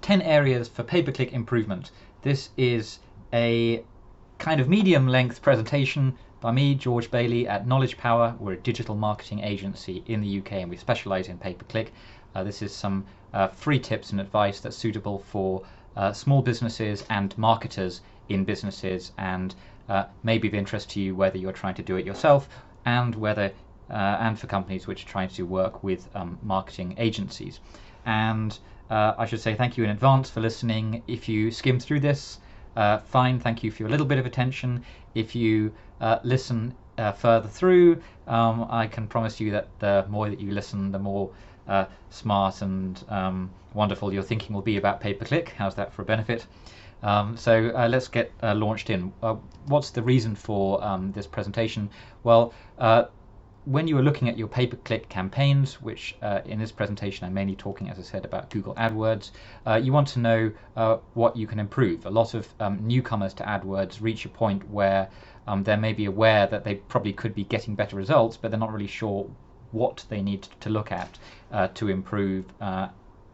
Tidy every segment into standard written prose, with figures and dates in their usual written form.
10 areas for pay-per-click improvement. This is a kind of medium-length presentation by me, George Bailey, at KnowledgePower. We're a digital marketing agency in the UK and we specialise in pay-per-click. This is some free tips and advice that's suitable for small businesses and marketers in businesses, and may be of interest to you whether you're trying to do it yourself and whether and for companies which are trying to work with marketing agencies. And I should say thank you in advance for listening. If you skim through this, fine, thank you for your little bit of attention. If you listen further through, I can promise you that the more that you listen, the more smart and wonderful your thinking will be about pay-per-click. How's that for a benefit? So let's get launched in. What's the reason for this presentation? Well, when you are looking at your pay-per-click campaigns, which in this presentation I'm mainly talking, as I said, about Google AdWords, you want to know what you can improve. A lot of newcomers to AdWords reach a point where they may be aware that they probably could be getting better results, but they're not really sure what they need to look at to improve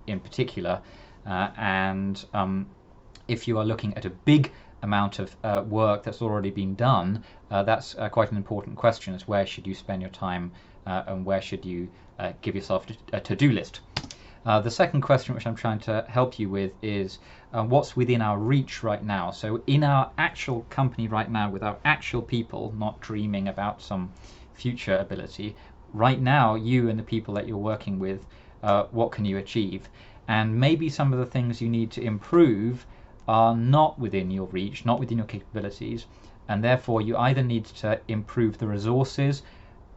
in particular. And if you are looking at a big amount of work that's already been done, that's quite an important question, is where should you spend your time and where should you give yourself a to-do list. The second question, which I'm trying to help you with, is what's within our reach right now. So in our actual company right now, with our actual people, not dreaming about some future ability, right now you and the people that you're working with, what can you achieve? And maybe some of the things you need to improve are not within your reach, not within your capabilities, and therefore you either need to improve the resources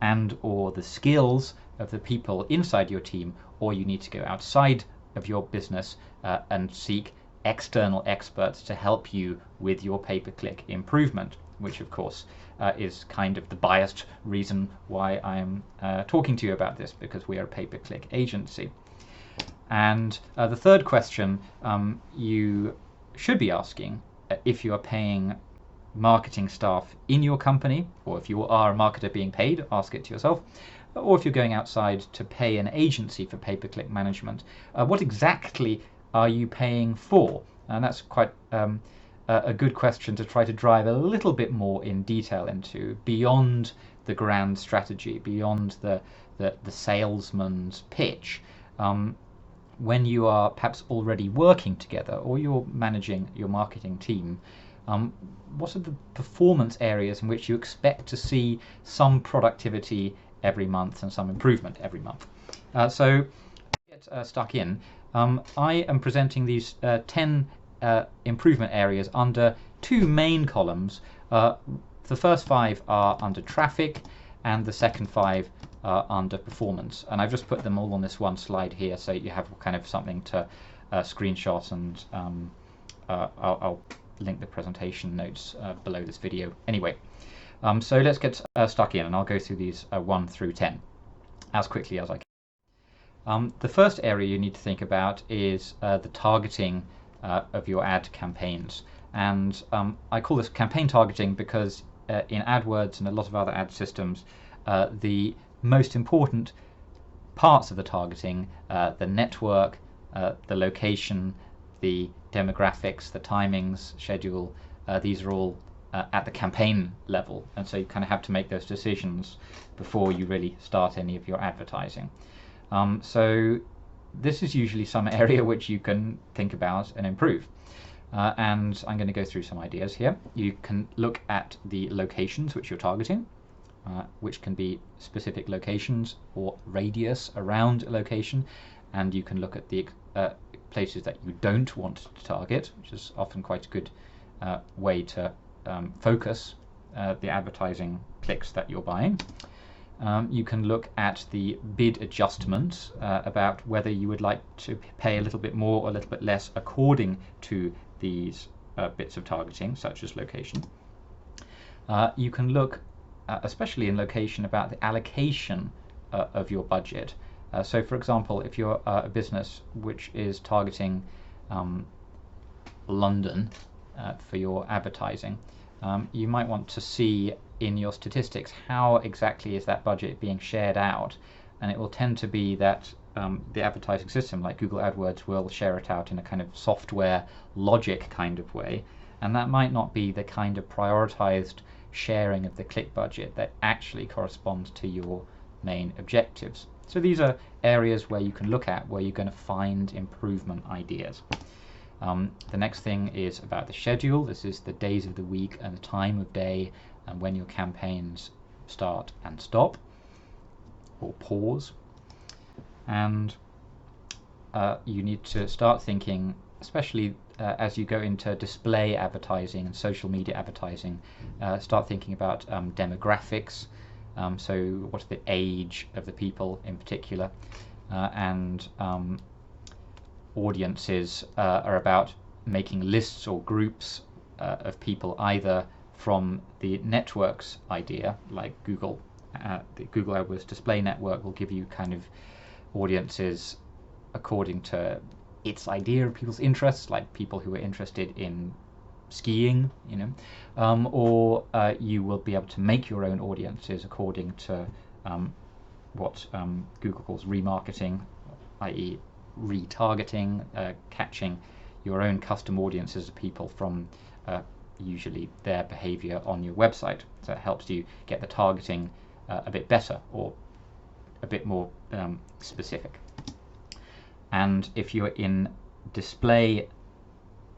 and or the skills of the people inside your team, or you need to go outside of your business and seek external experts to help you with your pay-per-click improvement, which of course is kind of the biased reason why I'm talking to you about this, because we are a pay-per-click agency. And the third question you should be asking, if you are paying marketing staff in your company, or if you are a marketer being paid, ask it to yourself, or if you're going outside to pay an agency for pay-per-click management, what exactly are you paying for? And that's quite a good question to try to drive a little bit more in detail into, beyond the grand strategy, beyond the salesman's pitch. When you are perhaps already working together, or you're managing your marketing team, what are the performance areas in which you expect to see some productivity every month and some improvement every month? So get stuck in. I am presenting these 10 improvement areas under two main columns. The first 5 are under traffic, and the second 5 under performance, and I've just put them all on this one slide here, so you have kind of something to screenshot, and I'll link the presentation notes below this video. Anyway, so let's get stuck in, and I'll go through these 1 through 10 as quickly as I can. The first area you need to think about is the targeting of your ad campaigns, and I call this campaign targeting because in AdWords and a lot of other ad systems, the most important parts of the targeting, the network, the location, the demographics, the timings, schedule, these are all at the campaign level, and so you kind of have to make those decisions before you really start any of your advertising. So this is usually some area which you can think about and improve. And I'm going to go through some ideas here. You can look at the locations which you're targeting, which can be specific locations or radius around a location, and you can look at the places that you don't want to target, which is often quite a good way to focus the advertising clicks that you're buying. You can look at the bid adjustments about whether you would like to pay a little bit more or a little bit less according to these bits of targeting, such as location. You can look, especially in location, about the allocation of your budget. So for example, if you're a business which is targeting London for your advertising, you might want to see in your statistics how exactly is that budget being shared out, and it will tend to be that the advertising system, like Google AdWords, will share it out in a kind of software logic kind of way, and that might not be the kind of prioritized sharing of the click budget that actually corresponds to your main objectives. So these are areas where you can look at where you're going to find improvement ideas. The next thing is about the schedule. This is the days of the week and the time of day and when your campaigns start and stop or pause. And you need to start thinking, especially as you go into display advertising and social media advertising, start thinking about demographics. So what's the age of the people in particular, and audiences are about making lists or groups of people, either from the network's idea, like Google, the Google AdWords display network will give you kind of audiences according to its idea of people's interests, like people who are interested in skiing, or you will be able to make your own audiences according to what Google calls remarketing, i.e. retargeting, catching your own custom audiences of people from usually their behavior on your website. So it helps you get the targeting a bit better or a bit more specific. And if you're in display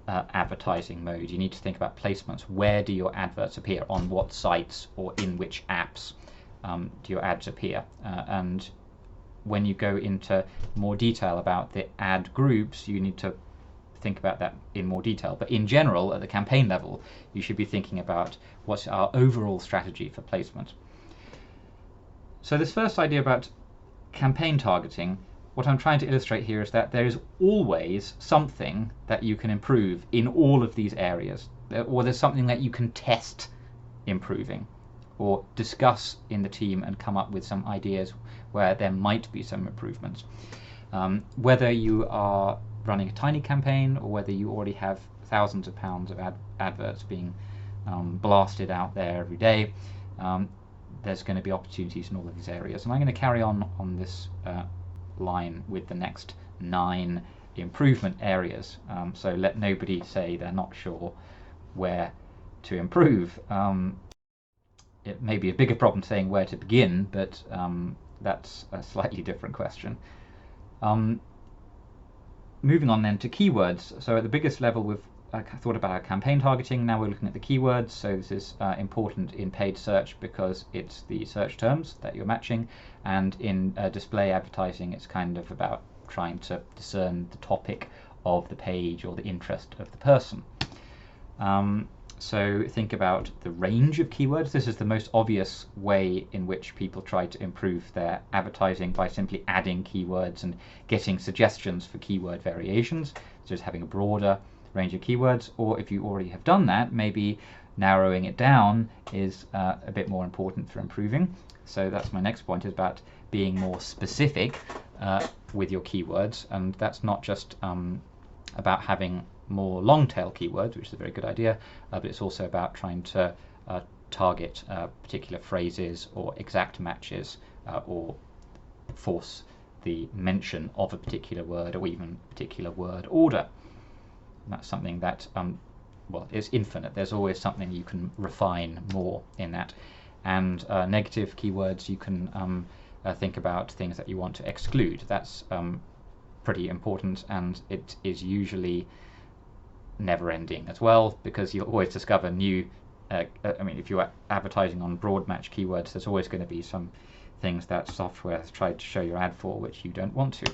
advertising mode, you need to think about placements. Where do your adverts appear? On what sites or in which apps do your ads appear? And when you go into more detail about the ad groups, you need to think about that in more detail. But in general, at the campaign level, you should be thinking about what's our overall strategy for placement. So this first idea about campaign targeting, what I'm trying to illustrate here is that there is always something that you can improve in all of these areas, or there's something that you can test improving or discuss in the team and come up with some ideas where there might be some improvements. Whether you are running a tiny campaign or whether you already have thousands of pounds of adverts being blasted out there every day, there's going to be opportunities in all of these areas. And I'm going to carry on this line with the next 9 improvement areas. So let nobody say they're not sure where to improve. It may be a bigger problem saying where to begin, but that's a slightly different question. Moving on then to keywords. So at the biggest level, we've thought about our campaign targeting. Now we're looking at the keywords. So this is important in paid search because it's the search terms that you're matching, and in display advertising it's kind of about trying to discern the topic of the page or the interest of the person. So think about the range of keywords. This is the most obvious way in which people try to improve their advertising, by simply adding keywords and getting suggestions for keyword variations, so just having a broader range of keywords. Or if you already have done that, maybe narrowing it down is a bit more important for improving. So that's my next point, is about being more specific with your keywords, and that's not just about having more long tail keywords, which is a very good idea, but it's also about trying to target particular phrases or exact matches, or force the mention of a particular word or even particular word order. And that's something that well, it's infinite. There's always something you can refine more in that. And negative keywords, you can think about things that you want to exclude. That's pretty important, and it is usually never ending as well, because you'll always discover new if you're advertising on broad match keywords, there's always going to be some things that software has tried to show your ad for which you don't want to.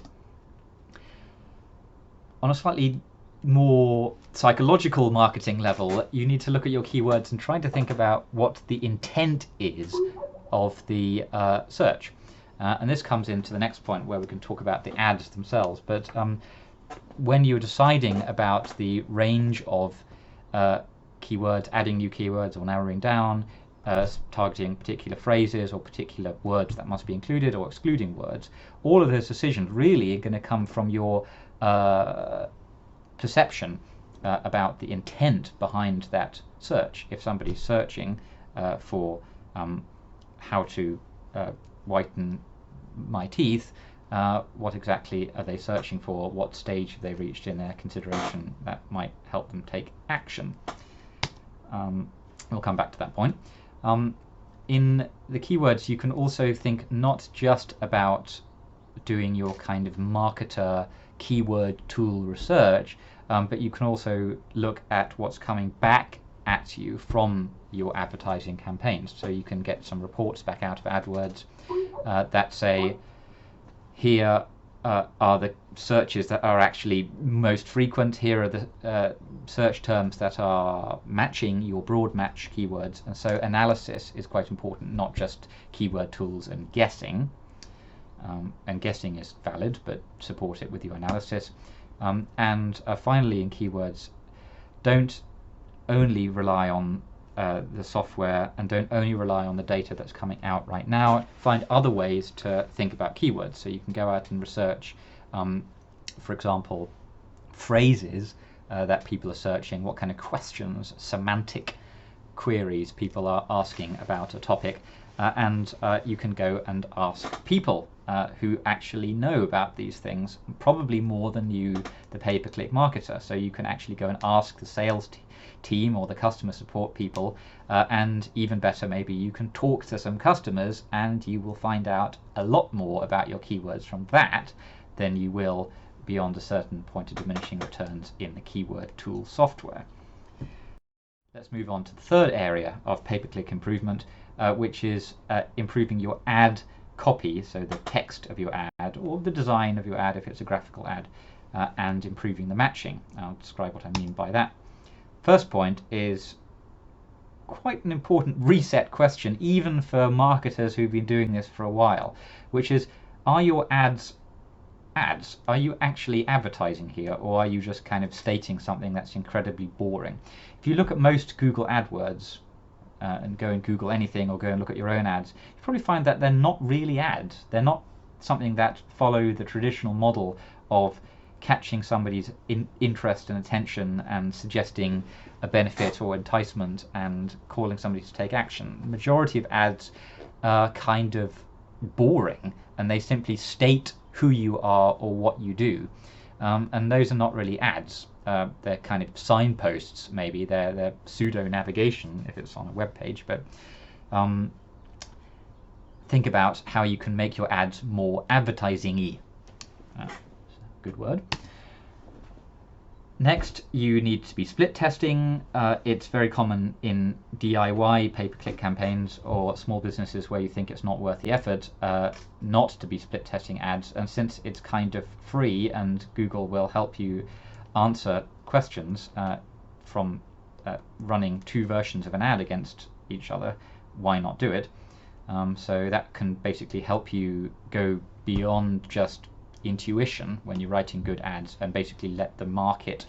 On a slightly more psychological marketing level, you need to look at your keywords and try to think about what the intent is of the search. And this comes into the next point where we can talk about the ads themselves. But when you're deciding about the range of keywords, adding new keywords or narrowing down, targeting particular phrases or particular words that must be included or excluding words, all of those decisions really are going to come from your perception about the intent behind that search. If somebody's searching for how to whiten my teeth, What exactly are they searching for? What stage have they reached in their consideration that might help them take action? We'll come back to that point. In the keywords, you can also think not just about doing your kind of marketer keyword tool research, but you can also look at what's coming back at you from your advertising campaigns. So you can get some reports back out of AdWords that say, here are the searches that are actually most frequent, here are the search terms that are matching your broad match keywords. And so analysis is quite important, not just keyword tools and guessing. And guessing is valid, but support it with your analysis. And finally, in keywords, don't only rely on the software and don't only rely on the data that's coming out right now. Find other ways to think about keywords. So you can go out and research, for example, phrases that people are searching, what kind of questions, semantic queries people are asking about a topic, and you can go and ask people who actually know about these things, probably more than you, the pay-per-click marketer. So you can actually go and ask the sales team or the customer support people, and even better, maybe you can talk to some customers and you will find out a lot more about your keywords from that than you will beyond a certain point of diminishing returns in the keyword tool software. Let's move on to the third area of pay-per-click improvement, which is improving your ad copy, so the text of your ad or the design of your ad if it's a graphical ad, and improving the matching. I'll describe what I mean by that. First point is quite an important reset question, even for marketers who've been doing this for a while, which is, are your ads? Are you actually advertising here, or are you just kind of stating something that's incredibly boring? If you look at most Google AdWords, and go and Google anything or go and look at your own ads, you probably find that they're not really ads. They're not something that follow the traditional model of catching somebody's interest and attention and suggesting a benefit or enticement and calling somebody to take action. The majority of ads are kind of boring, and they simply state who you are or what you do, and those are not really ads. They're kind of signposts, maybe they're pseudo navigation if it's on a web page, but think about how you can make your ads more advertising-y. Good word. Next, you need to be split testing. It's very common in DIY pay-per-click campaigns or small businesses where you think it's not worth the effort not to be split testing ads. And since it's kind of free and Google will help you answer questions from running two versions of an ad against each other, why not do it? So that can basically help you go beyond just intuition when you're writing good ads and basically let the market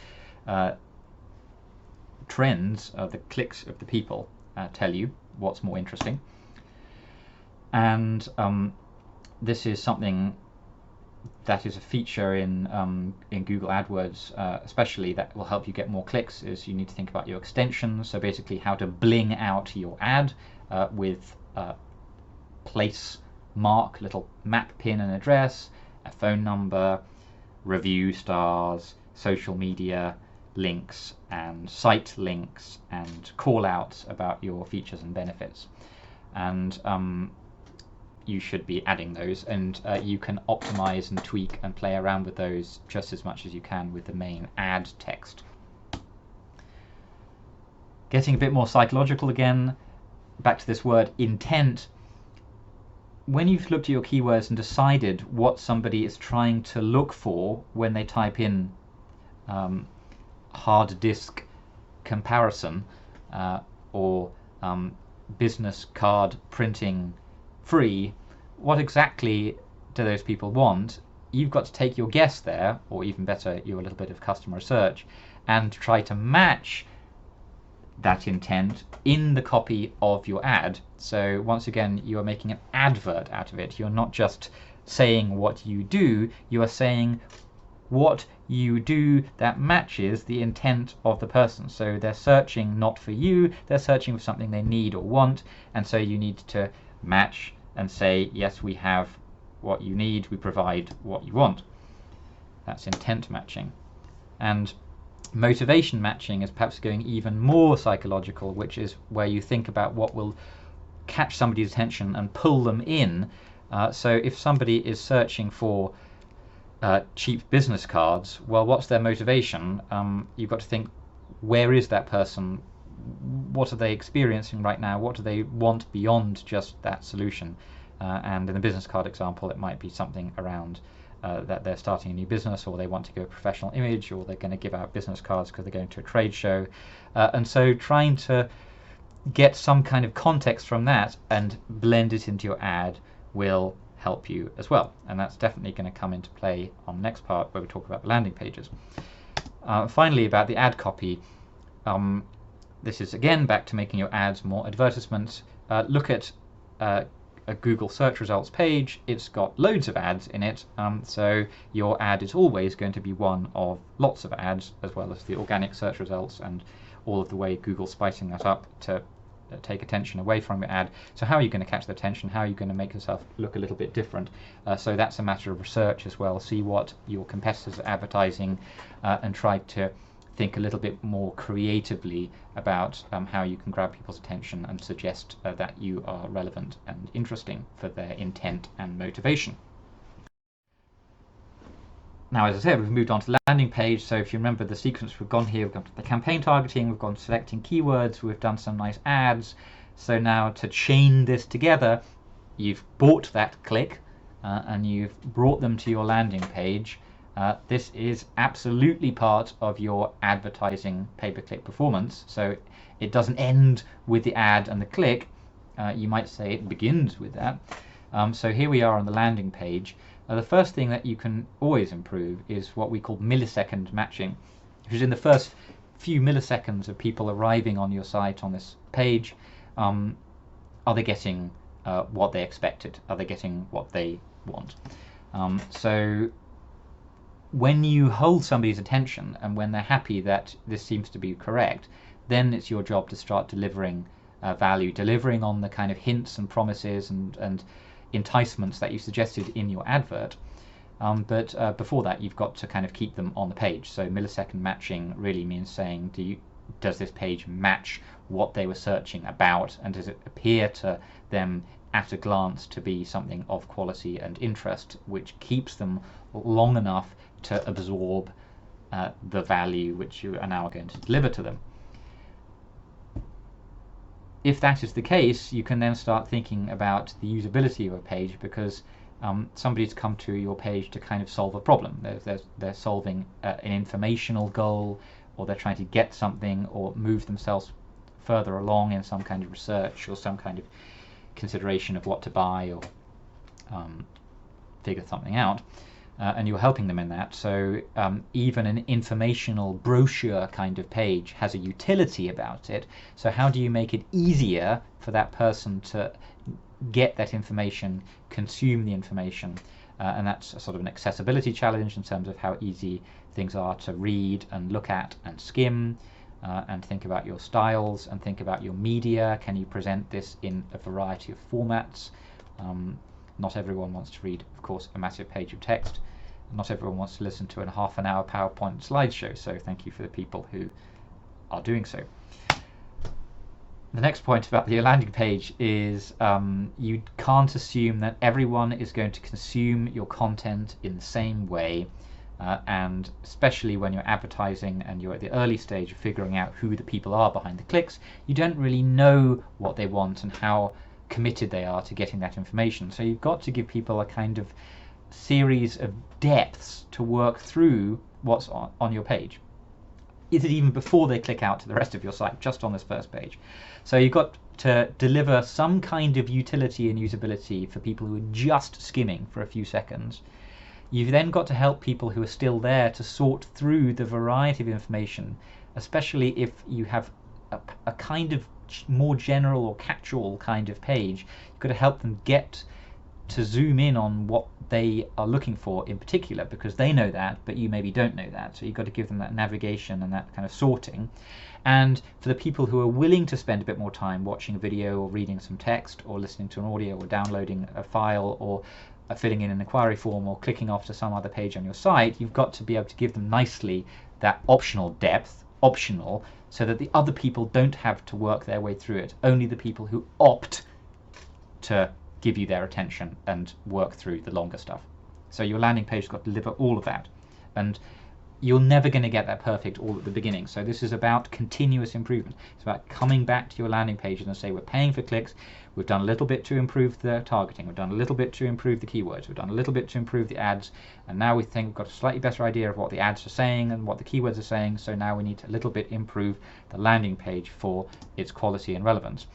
trends of the clicks of the people tell you what's more interesting. And this is something that is a feature in Google AdWords, especially, that will help you get more clicks. Is you need to think about your extensions. So basically how to bling out your ad with place mark, little map pin and address, a phone number, review stars, social media links, and site links, and call outs about your features and benefits. And you should be adding those, and you can optimize and tweak and play around with those just as much as you can with the main ad text. Getting a bit more psychological again, back to this word intent. When you've looked at your keywords and decided what somebody is trying to look for when they type in hard disk comparison or business card printing free, what exactly do those people want? You've got to take your guess there, or even better, your little bit of customer research, and try to match that intent in the copy of your ad. So once again, you are making an advert out of it. You're not just saying what you do, you are saying what you do that matches the intent of the person. So they're searching not for you, they're searching for something they need or want, and so you need to match and say, yes, we have what you need, we provide what you want. That's intent matching. And motivation matching is perhaps going even more psychological, which is where you think about what will catch somebody's attention and pull them in. So if somebody is searching for cheap business cards, well, what's their motivation? You've got to think, where is that person? What are they experiencing right now? What do they want beyond just that solution? And in the business card example, it might be something around that they're starting a new business, or they want to go a professional image, or they're going to give out business cards because they're going to a trade show. And so trying to get some kind of context from that and blend it into your ad will help you as well. And that's definitely going to come into play on the next part where we talk about landing pages. Finally, about the ad copy. This is again back to making your ads more advertisements. Look at a Google search results page. It's got loads of ads in it, so your ad is always going to be one of lots of ads, as well as the organic search results and all of the way Google's spicing that up to take attention away from your ad. So how are you going to catch the attention? How are you going to make yourself look a little bit different? So that's a matter of research as well. See what your competitors are advertising and try to think a little bit more creatively about how you can grab people's attention and suggest that you are relevant and interesting for their intent and motivation. Now, as I said, we've moved on to the landing page. So if you remember the sequence, we've gone here, we've gone to the campaign targeting, we've gone to selecting keywords, we've done some nice ads. So now to chain this together, you've bought that click and you've brought them to your landing page. This is absolutely part of your advertising pay-per-click performance. So it doesn't end with the ad and the click. You might say it begins with that. So here we are on the landing page. The first thing that you can always improve is what we call millisecond matching, which is in the first few milliseconds of people arriving on your site on this page. Are they getting what they expected? Are they getting what they want? So when you hold somebody's attention and when they're happy that this seems to be correct, then it's your job to start delivering value, delivering on the kind of hints and promises and enticements that you suggested in your advert. But before that, you've got to kind of keep them on the page. So millisecond matching really means saying, does this page match what they were searching about, and does it appear to them at a glance to be something of quality and interest, which keeps them long enough to absorb the value which you are now going to deliver to them. If that is the case, you can then start thinking about the usability of a page, because somebody's come to your page to kind of solve a problem. They're solving an informational goal, or they're trying to get something or move themselves further along in some kind of research or some kind of consideration of what to buy or figure something out. And you're helping them in that. So even an informational brochure kind of page has a utility about it. So how do you make it easier for that person to get that information, consume the information? And that's a sort of an accessibility challenge in terms of how easy things are to read and look at and skim, and think about your styles and think about your media. Can you present this in a variety of formats? Not everyone wants to read, of course, a massive page of text. Not everyone wants to listen to a half-an-hour PowerPoint slideshow, so thank you for the people who are doing so. The next point about the landing page is you can't assume that everyone is going to consume your content in the same way, and especially when you're advertising and you're at the early stage of figuring out who the people are behind the clicks, you don't really know what they want and how committed they are to getting that information. So you've got to give people a kind of series of depths to work through what's on your page. Is it even before they click out to the rest of your site, just on this first page? So you've got to deliver some kind of utility and usability for people who are just skimming for a few seconds. You've then got to help people who are still there to sort through the variety of information, especially if you have a kind of more general or catch-all kind of page. You've got to help them get to zoom in on what they are looking for in particular, because they know that, but you maybe don't know that. So you've got to give them that navigation and that kind of sorting. And for the people who are willing to spend a bit more time watching a video or reading some text or listening to an audio or downloading a file or filling in an inquiry form or clicking off to some other page on your site, you've got to be able to give them nicely that optional depth, optional, so that the other people don't have to work their way through it. Only the people who opt to give you their attention and work through the longer stuff. So your landing page has got to deliver all of that. And you're never going to get that perfect all at the beginning. So this is about continuous improvement. It's about coming back to your landing page and say, we're paying for clicks, we've done a little bit to improve the targeting, we've done a little bit to improve the keywords, we've done a little bit to improve the ads, and now we think we've got a slightly better idea of what the ads are saying and what the keywords are saying, so now we need to a little bit improve the landing page for its quality and relevance.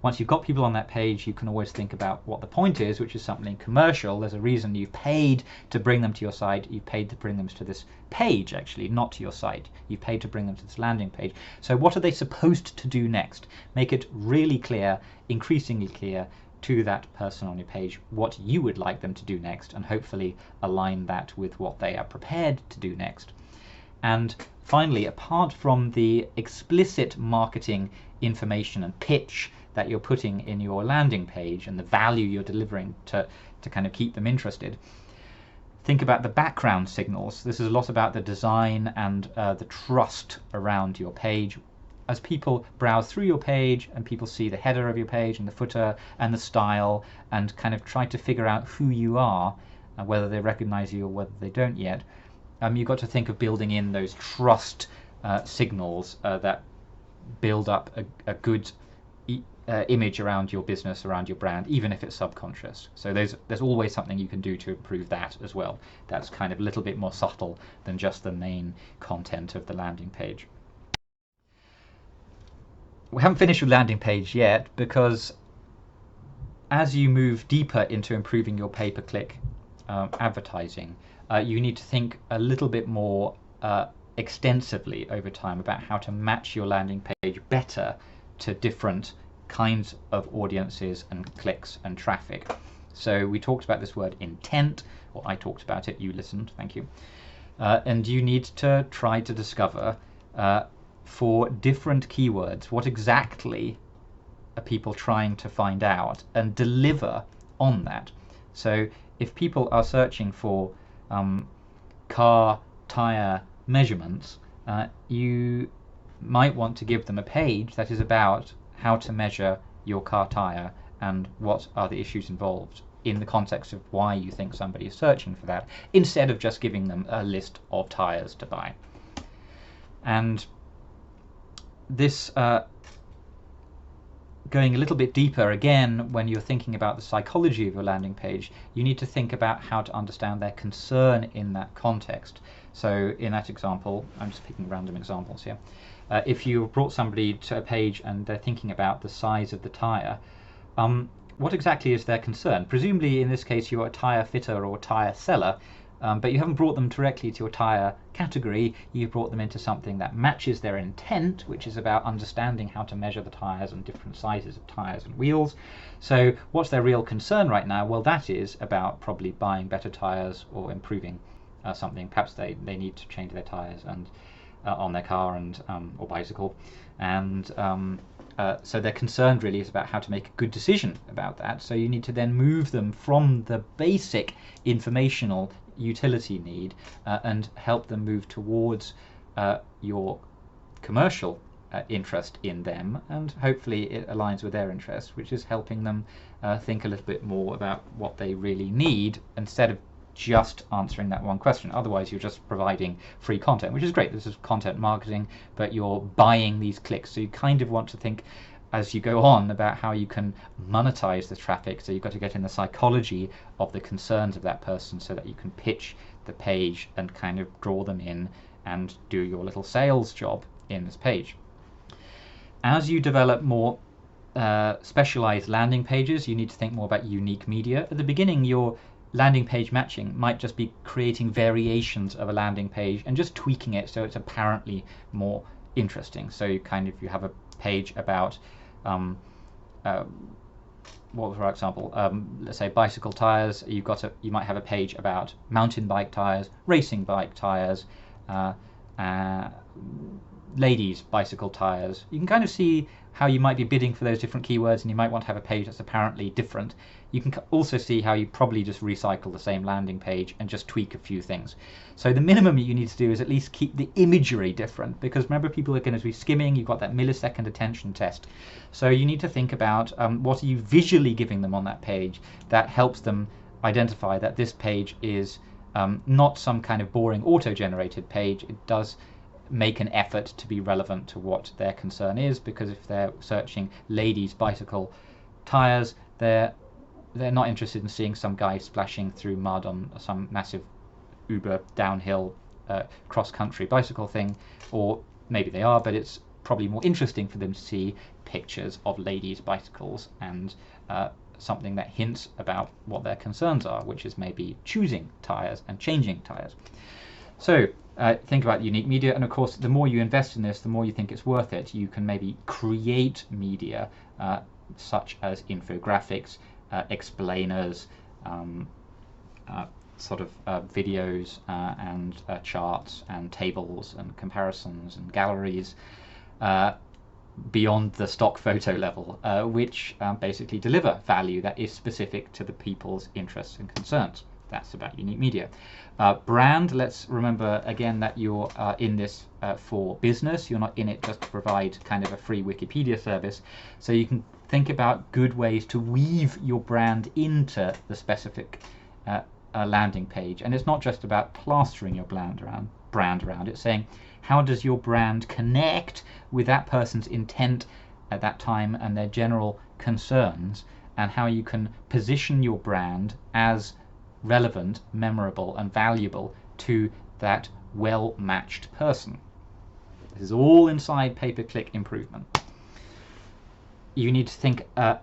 Once you've got people on that page, you can always think about what the point is, which is something commercial. There's a reason you've paid to bring them to your site. You've paid to bring them to this page, actually, not to your site. You've paid to bring them to this landing page. So what are they supposed to do next? Make it really clear, increasingly clear to that person on your page what you would like them to do next, and hopefully align that with what they are prepared to do next. And finally, apart from the explicit marketing information and pitch that you're putting in your landing page and the value you're delivering to kind of keep them interested, think about the background signals. This is a lot about the design and the trust around your page. As people browse through your page and people see the header of your page and the footer and the style and kind of try to figure out who you are, whether they recognize you or whether they don't yet, you've got to think of building in those trust signals that build up a good image around your business, around your brand, even if it's subconscious. So there's always something you can do to improve that as well. That's kind of a little bit more subtle than just the main content of the landing page. We haven't finished with landing page yet, because as you move deeper into improving your pay-per-click advertising, you need to think a little bit more extensively over time about how to match your landing page better to different kinds of audiences and clicks and traffic. So we talked about this word intent, or I talked about it, you listened, thank you. And you need to try to discover for different keywords what exactly are people trying to find out and deliver on that. So if people are searching for car tire measurements, you might want to give them a page that is about how to measure your car tire and what are the issues involved in the context of why you think somebody is searching for that, instead of just giving them a list of tires to buy. And this going a little bit deeper again, when you're thinking about the psychology of your landing page, you need to think about how to understand their concern in that context. So in that example, I'm just picking random examples here. If you brought somebody to a page and they're thinking about the size of the tire, what exactly is their concern? Presumably in this case you're a tire fitter or tire seller, but you haven't brought them directly to your tire category. You've brought them into something that matches their intent, which is about understanding how to measure the tires and different sizes of tires and wheels. So what's their real concern right now? Well, that is about probably buying better tires or improving something. Perhaps they need to change their tires and on their car and or bicycle, and so their concern really is about how to make a good decision about that. So you need to then move them from the basic informational utility need and help them move towards your commercial interest in them, and hopefully it aligns with their interests, which is helping them think a little bit more about what they really need instead of just answering that one question. Otherwise you're just providing free content, which is great. This is content marketing, but you're buying these clicks. So you kind of want to think as you go on about how you can monetize the traffic. So you've got to get in the psychology of the concerns of that person so that you can pitch the page and kind of draw them in and do your little sales job in this page. As you develop more specialized landing pages, you need to think more about unique media. At the beginning, your landing page matching might just be creating variations of a landing page and just tweaking it so it's apparently more interesting. So you have a page about what, for example, let's say bicycle tires. You might have a page about mountain bike tires, racing bike tires, ladies bicycle tires. You can kind of see how you might be bidding for those different keywords, and you might want to have a page that's apparently different. You can also see how you probably just recycle the same landing page and just tweak a few things. So the minimum you need to do is at least keep the imagery different, because remember, people are going to be skimming. You've got that millisecond attention test. So you need to think about what are you visually giving them on that page that helps them identify that this page is not some kind of boring auto-generated page. It does make an effort to be relevant to what their concern is, because if they're searching ladies bicycle tires, they're not interested in seeing some guy splashing through mud on some massive uber downhill cross-country bicycle thing, or maybe they are, but it's probably more interesting for them to see pictures of ladies bicycles and something that hints about what their concerns are, which is maybe choosing tires and changing tires. So think about unique media, and of course the more you invest in this, the more you think it's worth it. You can maybe create media such as infographics, explainers, sort of videos and charts and tables and comparisons and galleries beyond the stock photo level, which basically deliver value that is specific to the people's interests and concerns. That's about unique media. Brand, let's remember again that you're in this for business. You're not in it just to provide kind of a free Wikipedia service. So you can think about good ways to weave your brand into the specific landing page. And it's not just about plastering your brand around. It's saying, how does your brand connect with that person's intent at that time and their general concerns, and how you can position your brand as relevant, memorable, and valuable to that well-matched person. This is all inside pay-per-click improvement. You need to think, as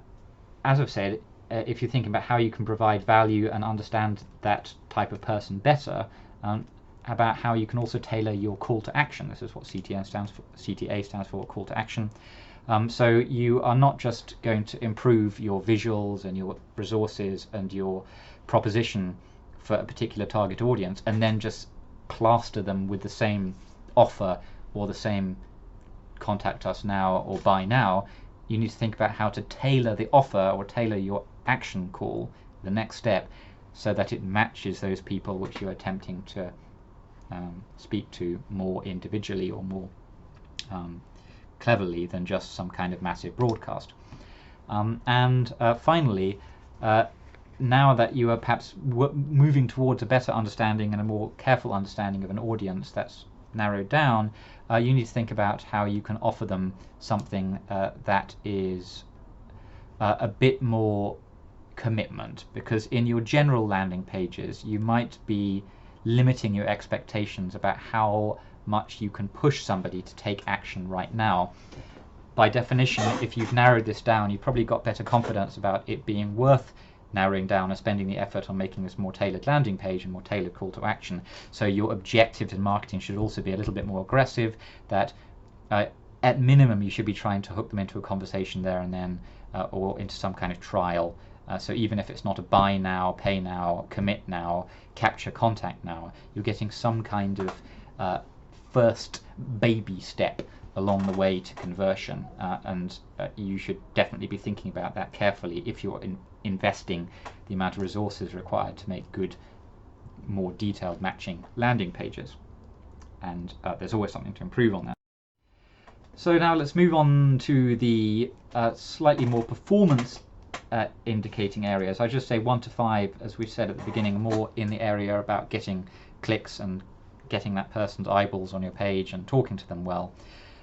I've said, if you're thinking about how you can provide value and understand that type of person better, about how you can also tailor your call to action. This is what CTA stands for, call to action. So you are not just going to improve your visuals and your resources and your proposition for a particular target audience and then just plaster them with the same offer or the same contact us now or buy now. You need to think about how to tailor the offer or tailor your action call, the next step, so that it matches those people which you're attempting to speak to more individually or more cleverly than just some kind of massive broadcast. And finally, now that you are perhaps moving towards a better understanding and a more careful understanding of an audience that's narrowed down, you need to think about how you can offer them something that is a bit more commitment, because in your general landing pages you might be limiting your expectations about how much you can push somebody to take action right now. By definition, if you've narrowed this down, you've probably got better confidence about it being worth narrowing down and spending the effort on making this more tailored landing page and more tailored call to action. So your objectives in marketing should also be a little bit more aggressive, that at minimum you should be trying to hook them into a conversation there and then, or into some kind of trial. So even if it's not a buy now, pay now, commit now, capture contact now, you're getting some kind of first baby step along the way to conversion, and you should definitely be thinking about that carefully if you're investing the amount of resources required to make good, more detailed matching landing pages. And there's always something to improve on that. So now let's move on to the slightly more performance indicating areas. I just say 1 to 5, as we said at the beginning, more in the area about getting clicks and getting that person's eyeballs on your page and talking to them well.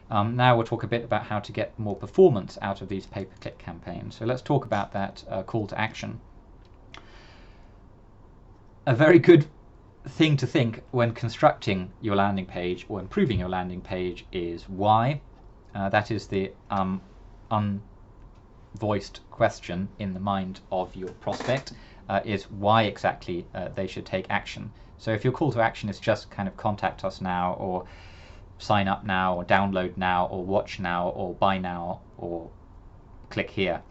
Now we'll talk a bit about how to get more performance out of these pay-per-click campaigns. So let's talk about that call to action. A very good thing to think when constructing your landing page or improving your landing page is why. That is the unvoiced question in the mind of your prospect, is why exactly they should take action. So if your call to action is just kind of contact us now, or sign up now, or download now, or watch now, or buy now, or click here,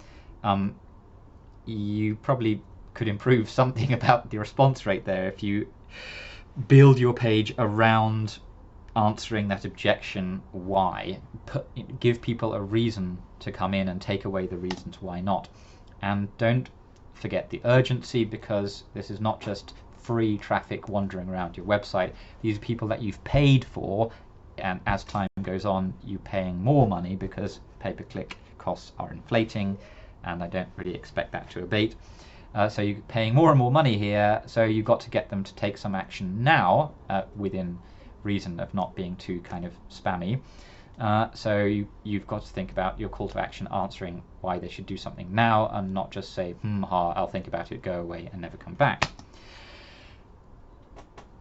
you probably could improve something about the response rate there if you build your page around answering that objection why. Give people a reason to come in and take away the reasons why not. And don't forget the urgency, because this is not just free traffic wandering around your website. These are people that you've paid for, and as time goes on you're paying more money because pay-per-click costs are inflating, and I don't really expect that to abate. So you're paying more and more money here, so you've got to get them to take some action now, within reason of not being too kind of spammy. So you've got to think about your call to action answering why they should do something now, and not just say, I'll think about it, go away and never come back.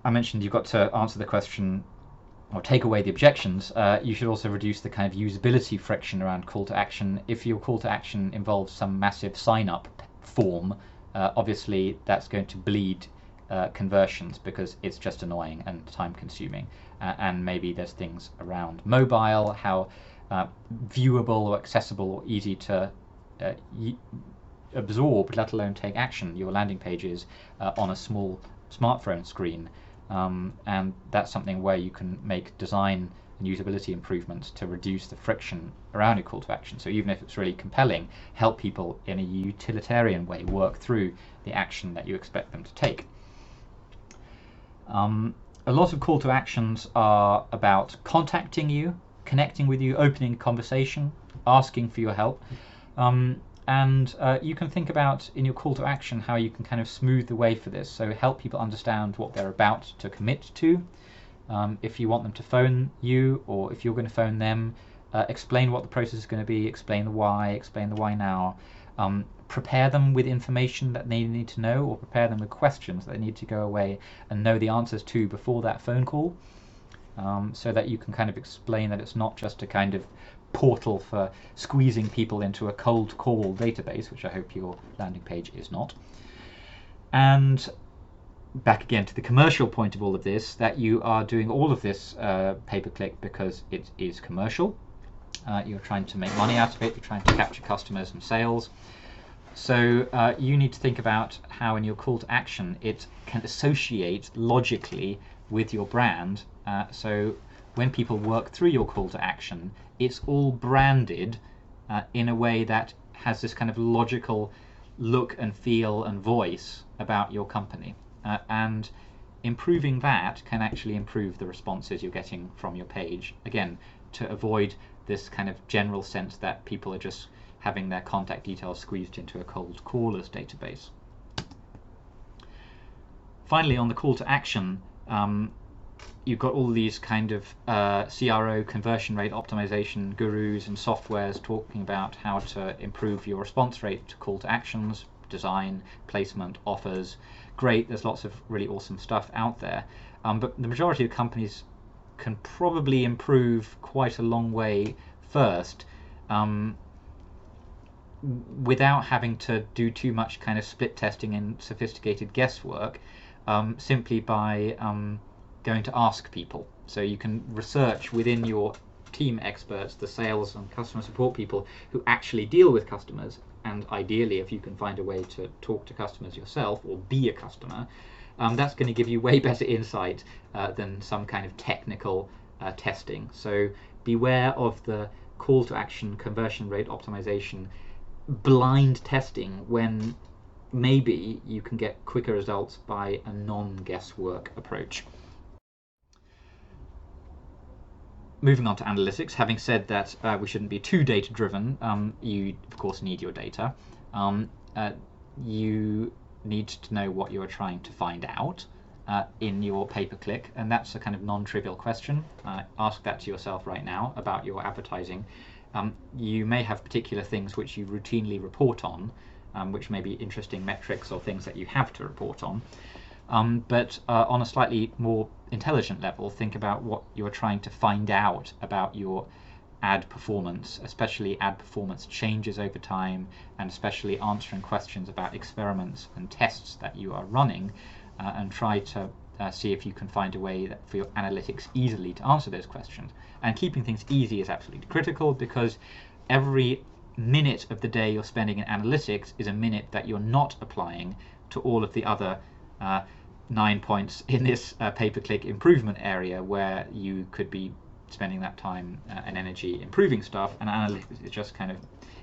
I mentioned you've got to answer the question or take away the objections. You should also reduce the kind of usability friction around call to action. If your call to action involves some massive sign-up form, obviously that's going to bleed conversions, because it's just annoying and time consuming. And maybe there's things around mobile, how viewable or accessible or easy to absorb, let alone take action, your landing page is on a small smartphone screen. And that's something where you can make design and usability improvements to reduce the friction around your call to action. So even if it's really compelling, help people in a utilitarian way work through the action that you expect them to take. A lot of call to actions are about contacting you, connecting with you, opening a conversation, asking for your help. And you can think about in your call to action how you can kind of smooth the way for this. So help people understand what they're about to commit to. If you want them to phone you, or if you're going to phone them, explain what the process is going to be, explain the why now. Prepare them with information that they need to know, or prepare them with questions that they need to go away and know the answers to before that phone call, so that you can kind of explain that it's not just a kind of portal for squeezing people into a cold call database, which I hope your landing page is not. And back again to the commercial point of all of this, that you are doing all of this pay-per-click because it is commercial. You're trying to make money out of it, you're trying to capture customers and sales. So you need to think about how in your call to action it can associate logically with your brand. So when people work through your call to action, it's all branded in a way that has this kind of logical look and feel and voice about your company. And improving that can actually improve the responses you're getting from your page. Again, to avoid this kind of general sense that people are just having their contact details squeezed into a cold callers database. Finally, on the call to action, you've got all these kind of CRO, conversion rate optimization gurus and softwares talking about how to improve your response rate to call to actions, design, placement, offers. Great, there's lots of really awesome stuff out there, but the majority of companies can probably improve quite a long way first, without having to do too much kind of split testing and sophisticated guesswork, simply by going to ask people. So you can research within your team experts, the sales and customer support people who actually deal with customers, and ideally if you can find a way to talk to customers yourself or be a customer, that's going to give you way better insight than some kind of technical testing. So beware of the call to action conversion rate optimization blind testing, when maybe you can get quicker results by a non-guesswork approach. Moving on to analytics, having said that we shouldn't be too data driven, you of course need your data. You need to know what you're trying to find out in your pay-per-click, and that's a kind of non-trivial question. Ask that to yourself right now about your advertising. You may have particular things which you routinely report on, which may be interesting metrics or things that you have to report on. But on a slightly more intelligent level, think about what you're trying to find out about your ad performance, especially ad performance changes over time, and especially answering questions about experiments and tests that you are running, and try to see if you can find a way for your analytics easily to answer those questions. And keeping things easy is absolutely critical, because every minute of the day you're spending in analytics is a minute that you're not applying to all of the other 9 points in this pay-per-click improvement area, where you could be spending that time and energy improving stuff, and analytics is just kind of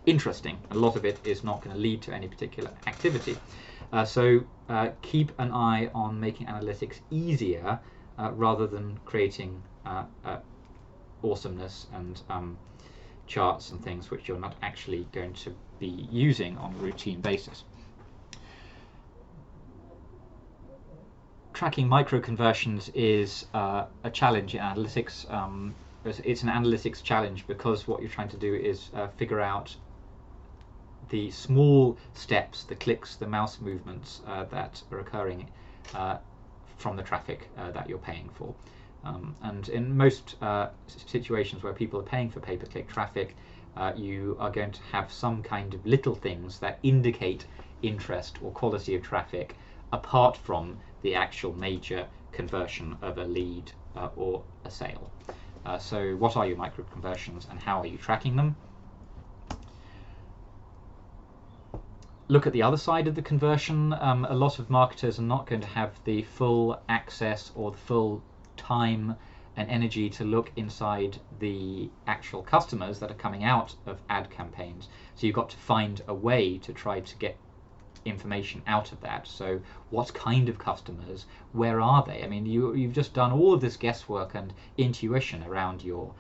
interesting. A lot of it is not going to lead to any particular activity. So keep an eye on making analytics easier rather than creating awesomeness and charts and things which you're not actually going to be using on a routine basis. Tracking micro conversions is a challenge in analytics. It's an analytics challenge because what you're trying to do is figure out the small steps, the clicks, the mouse movements that are occurring from the traffic that you're paying for. And in most situations where people are paying for pay-per-click traffic, you are going to have some kind of little things that indicate interest or quality of traffic apart from the actual major conversion of a lead or a sale. So what are your micro conversions and how are you tracking them? Look at the other side of the conversion. A lot of marketers are not going to have the full access or the full time and energy to look inside the actual customers that are coming out of ad campaigns. So you've got to find a way to try to get information out of that. So what kind of customers, where are they? I mean, you've just done all of this guesswork and intuition around your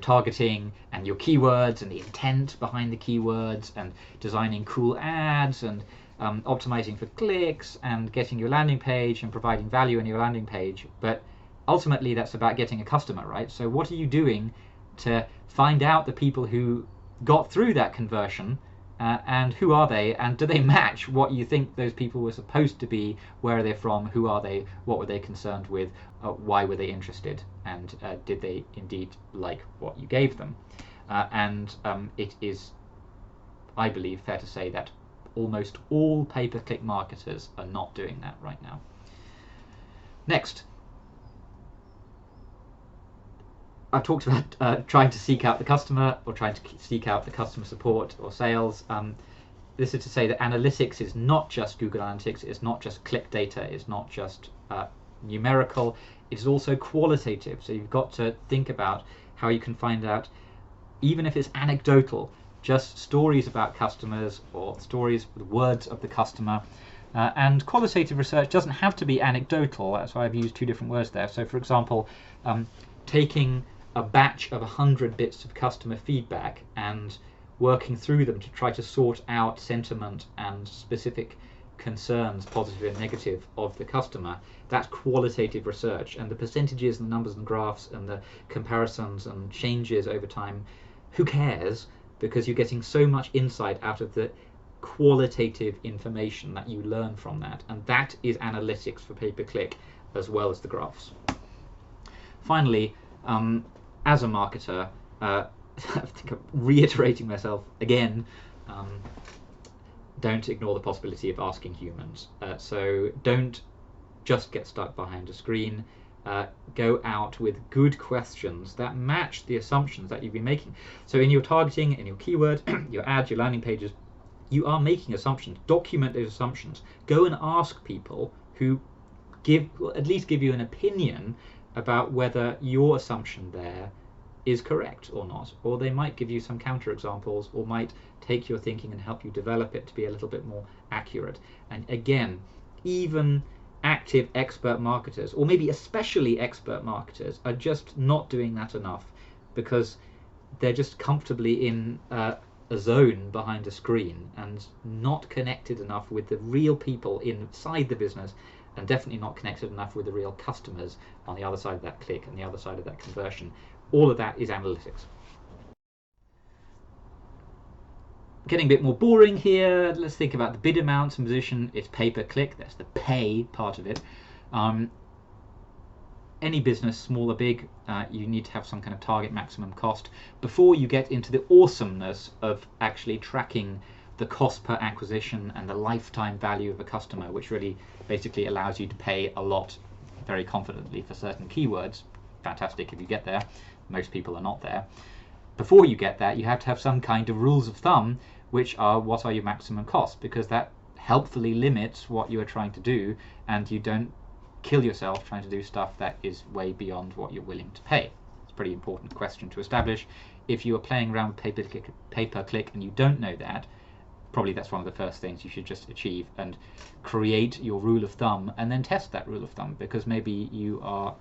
targeting and your keywords and the intent behind the keywords and designing cool ads and optimizing for clicks and getting your landing page and providing value in your landing page. But ultimately that's about getting a customer, right? So what are you doing to find out the people who got through that conversion, and who are they, and do they match what you think those people were supposed to be? Where are they from? Who are they? What were they concerned with? Why were they interested? And did they indeed like what you gave them? It is, I believe, fair to say that almost all pay-per-click marketers are not doing that right now. Next, I've talked about trying to seek out the customer or trying to seek out the customer support or sales. This is to say that analytics is not just Google Analytics, it's not just click data, it's not just numerical, it's also qualitative. So you've got to think about how you can find out, even if it's anecdotal, just stories about customers or stories with words of the customer. And qualitative research doesn't have to be anecdotal. That's why I've used two different words there. So for example, taking a batch of 100 bits of customer feedback and working through them to try to sort out sentiment and specific concerns, positive and negative, of the customer. That's qualitative research, and the percentages and the numbers and graphs and the comparisons and changes over time, who cares, because you're getting so much insight out of the qualitative information that you learn from that, and that is analytics for pay-per-click as well as the graphs. Finally, as a marketer, I think I'm reiterating myself again, don't ignore the possibility of asking humans. So don't just get stuck behind a screen. Go out with good questions that match the assumptions that you've been making. So in your targeting, in your keyword, your ads, your landing pages, you are making assumptions. Document those assumptions. Go and ask people who at least give you an opinion about whether your assumption there is correct or not, or they might give you some counterexamples or might take your thinking and help you develop it to be a little bit more accurate. And again, even active expert marketers, or maybe especially expert marketers, are just not doing that enough because they're just comfortably in a zone behind a screen and not connected enough with the real people inside the business, and definitely not connected enough with the real customers on the other side of that click and the other side of that conversion. All of that is analytics. Getting a bit more boring here, let's think about the bid amounts and position. It's pay-per-click, that's the pay part of it. Any business, small or big, you need to have some kind of target maximum cost before you get into the awesomeness of actually tracking the cost per acquisition and the lifetime value of a customer, which really basically allows you to pay a lot very confidently for certain keywords. Fantastic if you get there. Most people are not there. Before you get that, you have to have some kind of rules of thumb, which are what are your maximum costs, because that helpfully limits what you are trying to do, and you don't kill yourself trying to do stuff that is way beyond what you're willing to pay. It's a pretty important question to establish. If you are playing around with pay-per-click and you don't know that, probably that's one of the first things you should just achieve and create your rule of thumb and then test that rule of thumb, because maybe you are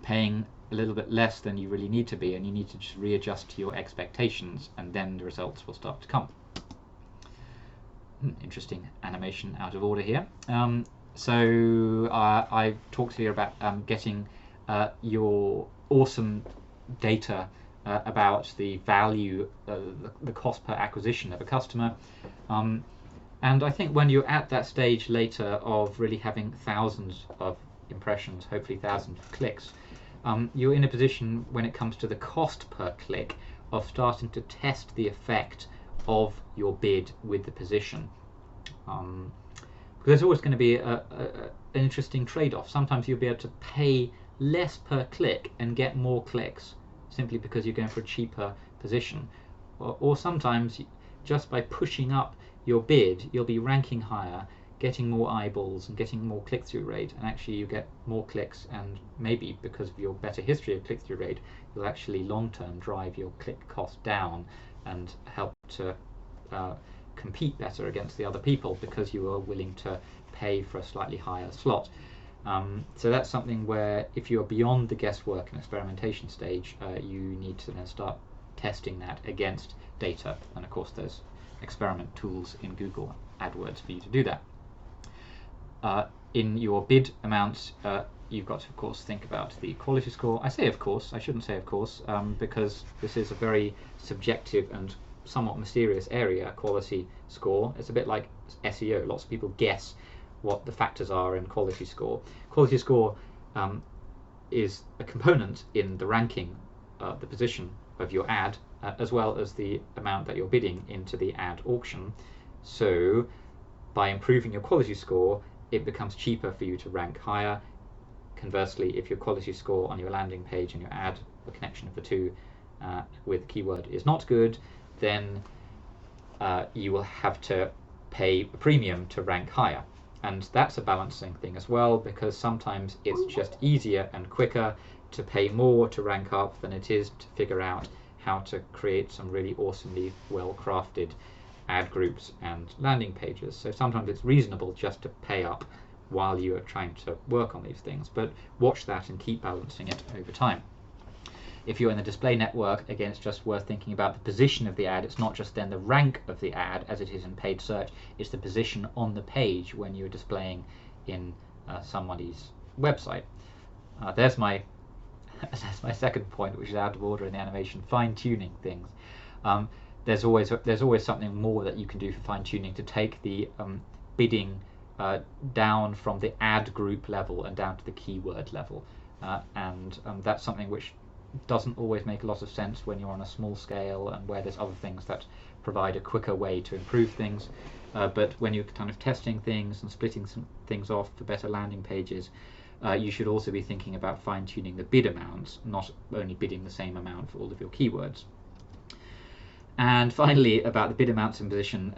paying a little bit less than you really need to be, and you need to just readjust to your expectations, and then the results will start to come. Interesting animation out of order here. So I talked here about getting your awesome data about the value, the cost per acquisition of a customer. And I think when you're at that stage later of really having thousands of impressions, hopefully thousands of clicks, you're in a position when it comes to the cost per click of starting to test the effect of your bid with the position. Because there's always going to be an interesting trade-off. Sometimes you'll be able to pay less per click and get more clicks simply because you're going for a cheaper position. Or sometimes just by pushing up your bid, you'll be ranking higher, getting more eyeballs and getting more click-through rate, and actually you get more clicks, and maybe because of your better history of click-through rate, you'll actually long-term drive your click cost down and help to compete better against the other people because you are willing to pay for a slightly higher slot. So that's something where if you're beyond the guesswork and experimentation stage, you need to then start testing that against data, and of course there's experiment tools in Google AdWords for you to do that. In your bid amounts, you've got to of course think about the quality score. I say of course, I shouldn't say of course, because this is a very subjective and somewhat mysterious area, quality score. It's a bit like SEO. Lots of people guess what the factors are in quality score. Quality score is a component in the ranking, the position of your ad, as well as the amount that you're bidding into the ad auction. So by improving your quality score, it becomes cheaper for you to rank higher. Conversely, if your quality score on your landing page and your ad, the connection of the two with keyword is not good, then you will have to pay a premium to rank higher. And that's a balancing thing as well, because sometimes it's just easier and quicker to pay more to rank up than it is to figure out how to create some really awesomely well-crafted ad groups and landing pages. So sometimes it's reasonable just to pay up while you are trying to work on these things, but watch that and keep balancing it over time. If you're in the display network, again, it's just worth thinking about the position of the ad. It's not just then the rank of the ad as it is in paid search, it's the position on the page when you're displaying in somebody's website. There's my second point, which is out of order in the animation, fine-tuning things. There's always something more that you can do for fine-tuning to take the bidding down from the ad group level and down to the keyword level. And that's something which doesn't always make a lot of sense when you're on a small scale and where there's other things that provide a quicker way to improve things. But when you're kind of testing things and splitting some things off for better landing pages, you should also be thinking about fine-tuning the bid amounts, not only bidding the same amount for all of your keywords. And finally, about the bid amounts and position,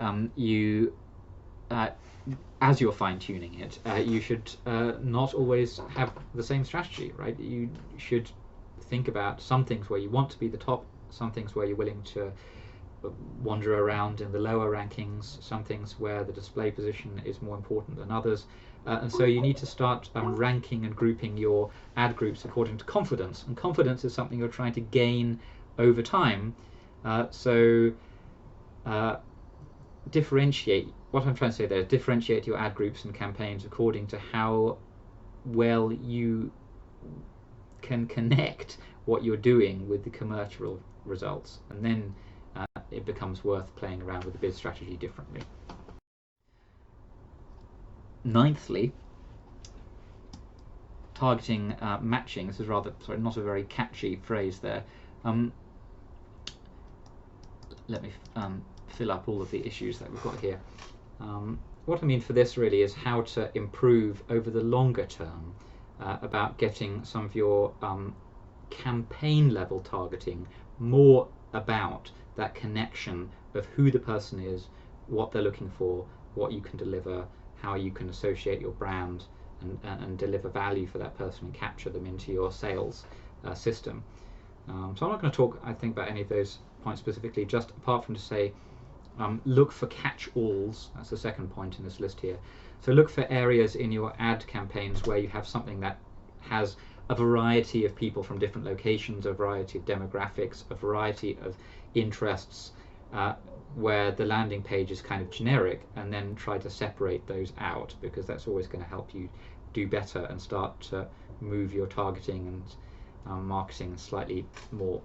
as you're fine-tuning it, you should not always have the same strategy, right? You should think about some things where you want to be the top, some things where you're willing to wander around in the lower rankings, some things where the display position is more important than others. And so you need to start ranking and grouping your ad groups according to confidence. And confidence is something you're trying to gain over time. Differentiate, what I'm trying to say there is differentiate your ad groups and campaigns according to how well you can connect what you're doing with the commercial results, and then it becomes worth playing around with the bid strategy differently. Ninthly, targeting matching. This is rather, sorry, not a very catchy phrase there. Let me fill up all of the issues that we've got here. What I mean for this really is how to improve over the longer term about getting some of your campaign level targeting more about that connection of who the person is, what they're looking for, what you can deliver, how you can associate your brand and deliver value for that person and capture them into your sales system. So I'm not going to talk, I think, about any of those points specifically, just apart from to say look for catch-alls. That's the second point in this list here. So look for areas in your ad campaigns where you have something that has a variety of people from different locations, a variety of demographics, a variety of interests, where the landing page is kind of generic, and then try to separate those out, because that's always going to help you do better and start to move your targeting and marketing in slightly more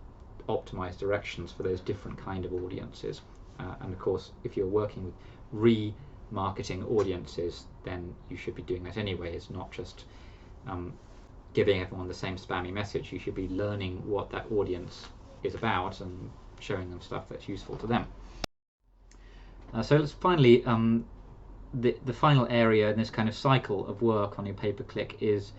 optimized directions for those different kind of audiences. And of course, if you're working with remarketing audiences, then you should be doing that anyway. It's not just giving everyone the same spammy message. You should be learning what that audience is about and showing them stuff that's useful to them. So let's finally, the final area in this kind of cycle of work on your pay-per-click is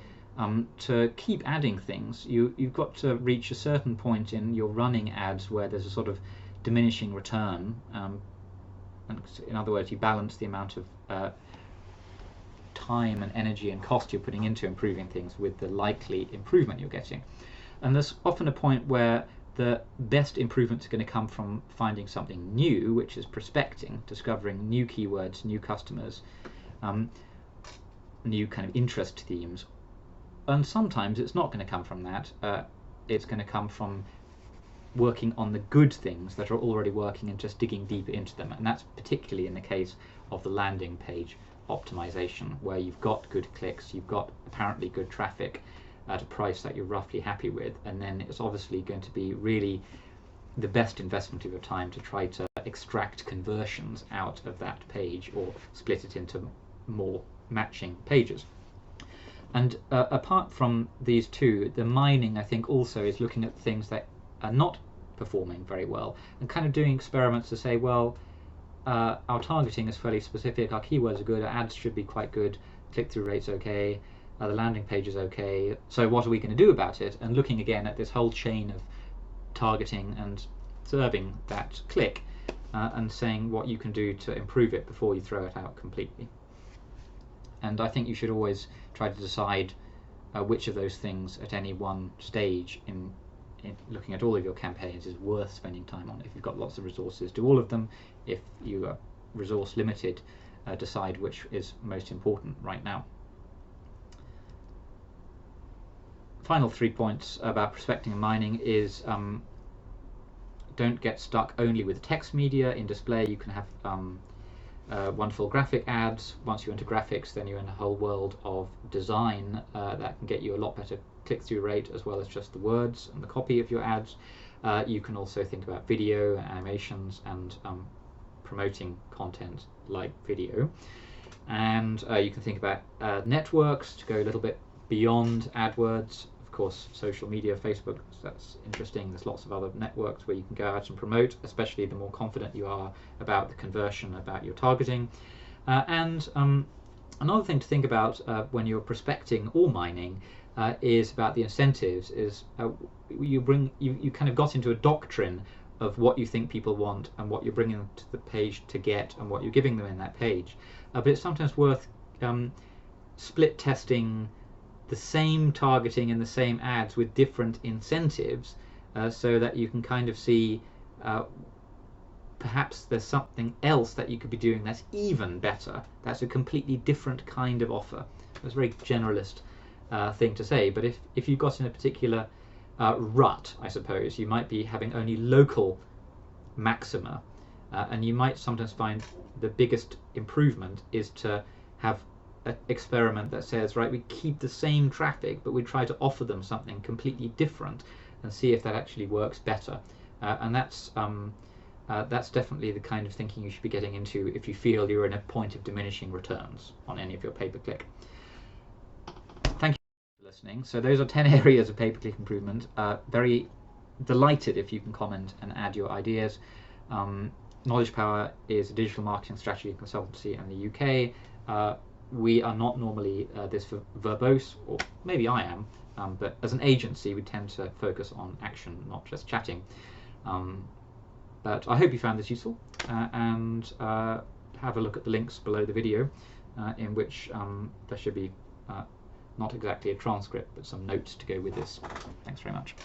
to keep adding things. You've got to reach a certain point in your running ads where there's a sort of diminishing return. And in other words, you balance the amount of time and energy and cost you're putting into improving things with the likely improvement you're getting. And there's often a point where the best improvements are going to come from finding something new, which is prospecting, discovering new keywords, new customers, new kind of interest themes. And sometimes it's not going to come from that. It's going to come from working on the good things that are already working and just digging deeper into them. And that's particularly in the case of the landing page optimization, where you've got good clicks, you've got apparently good traffic at a price that you're roughly happy with, and then it's obviously going to be really the best investment of your time to try to extract conversions out of that page or split it into more matching pages. And apart from these two, the mining, I think, also is looking at things that are not performing very well and kind of doing experiments to say, well, our targeting is fairly specific, our keywords are good, our ads should be quite good, click-through rate's okay, the landing page is okay, so what are we going to do about it? And looking again at this whole chain of targeting and serving that click and saying what you can do to improve it before you throw it out completely. And I think you should always try to decide which of those things at any one stage in looking at all of your campaigns is worth spending time on. If you've got lots of resources, do all of them. If you are resource limited, decide which is most important right now. Final 3 points about prospecting and mining is don't get stuck only with text media. In display you can have wonderful graphic ads. Once you're into graphics, then you're in a whole world of design that can get you a lot better click-through rate, as well as just the words and the copy of your ads. You can also think about video, animations, and promoting content like video. And you can think about networks to go a little bit beyond AdWords. Of course, social media, Facebook, that's interesting. There's lots of other networks where you can go out and promote, especially the more confident you are about the conversion, about your targeting. And another thing to think about when you're prospecting or mining is about the incentives. Is you kind of got into a doctrine of what you think people want and what you're bringing them to the page to get and what you're giving them in that page. But it's sometimes worth split testing the same targeting and the same ads with different incentives, so that you can kind of see perhaps there's something else that you could be doing that's even better. That's a completely different kind of offer. It's a very generalist thing to say, but if you've got in a particular rut, I suppose, you might be having only local maxima, and you might sometimes find the biggest improvement is to have an experiment that says, right, we keep the same traffic, but we try to offer them something completely different and see if that actually works better. And that's definitely the kind of thinking you should be getting into if you feel you're in a point of diminishing returns on any of your pay-per-click. Thank you for listening. So those are 10 areas of pay-per-click improvement. Very delighted if you can comment and add your ideas. KnowledgePower is a digital marketing strategy consultancy in the UK. We are not normally this verbose, or maybe I am, but as an agency we tend to focus on action, not just chatting. But I hope you found this useful, and have a look at the links below the video, in which there should be not exactly a transcript, but some notes to go with this. Thanks very much.